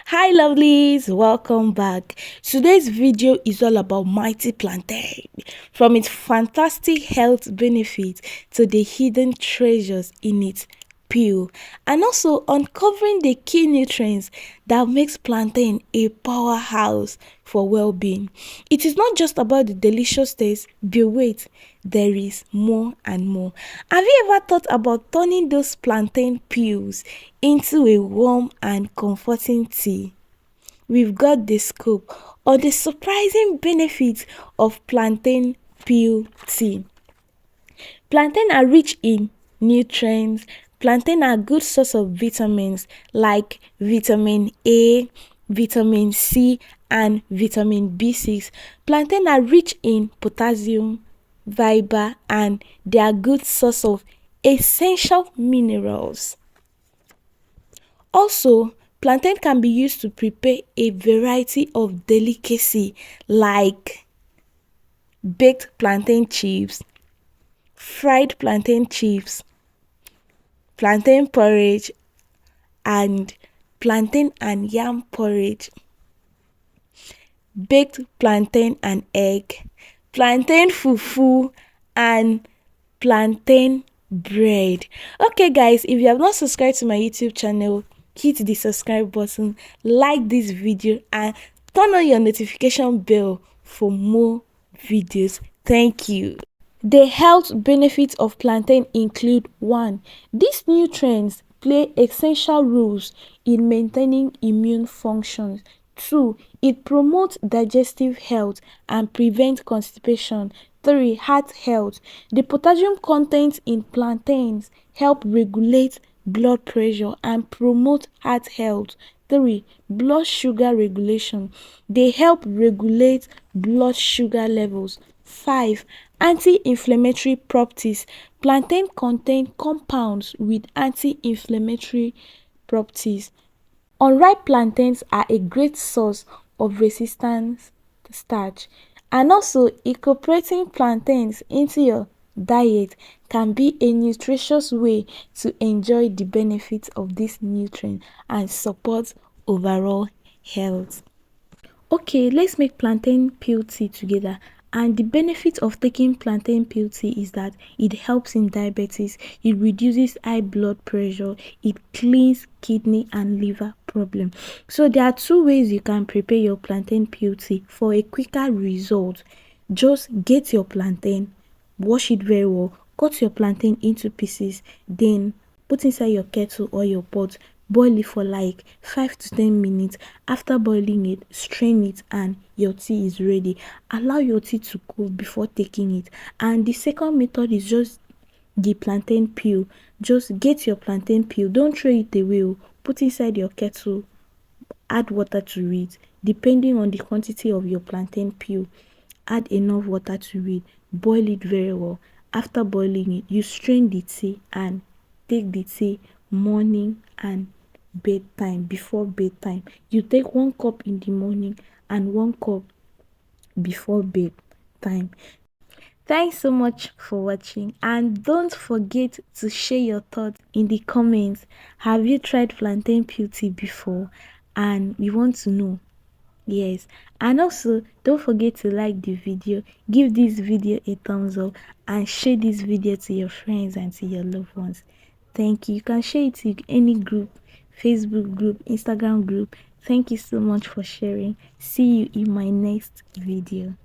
Hi lovelies, welcome back. Today's video is all about mighty plantain, from its fantastic health benefits to the hidden treasures in its peel, and also uncovering the key nutrients that makes plantain a powerhouse for well-being. It is not just about the delicious taste, but wait, there is more and more. Have you ever thought about turning those plantain peels into a warm and comforting tea? We've got the scoop on the surprising benefits of plantain peel tea. Plantain are rich in nutrients. Plantain are good source of vitamins like vitamin A, vitamin C, and vitamin B6. Plantain are rich in potassium, fiber, and they are good source of essential minerals. Also, plantain can be used to prepare a variety of delicacy like baked plantain chips, fried plantain chips, plantain porridge, and plantain and yam porridge, baked plantain and egg, plantain fufu, and plantain bread. Okay guys, if you have not subscribed to my YouTube channel, hit the subscribe button, like this video, and turn on your notification bell for more videos. Thank you. The health benefits of plantain include: 1. These nutrients play essential roles in maintaining immune functions. 2. It promotes digestive health and prevents constipation. 3. Heart health. The potassium content in plantains help regulate blood pressure and promote heart health. 3. Blood sugar regulation. They help regulate blood sugar levels. 5. Anti-inflammatory properties. Plantain contain compounds with anti-inflammatory properties. Unripe plantains are a great source of resistant starch, and also incorporating plantains into your diet can be a nutritious way to enjoy the benefits of this nutrient and support overall health. Okay, let's make plantain peel tea together. And the benefit of taking plantain peel tea is that it helps in diabetes, it reduces high blood pressure, it cleans kidney and liver problem. So there are two ways you can prepare your plantain peel tea for a quicker result. Just get your plantain, wash it very well, cut your plantain into pieces, then put inside your kettle or your pot, boil it for like 5 to 10 minutes. After boiling it, strain it and your tea is ready. Allow your tea to cool before taking it. And the second method is just the plantain peel. Just get your plantain peel, don't throw it away, put inside your kettle, add water to it depending on the quantity of your plantain peel. Add enough water to it, boil it very well. After boiling it, you strain the tea and take the tea morning and bedtime. Before bedtime, you take 1 cup in the morning and 1 cup before bedtime. Thanks so much for watching, and don't forget to share your thoughts in the comments. Have you tried plantain peel tea before? And we want to know. Yes, and also don't forget to like the video, give this video a thumbs up, and share this video to your friends and to your loved ones. Thank you. You can share it to any group, Facebook group, Instagram group. Thank you so much for sharing. See you in my next video.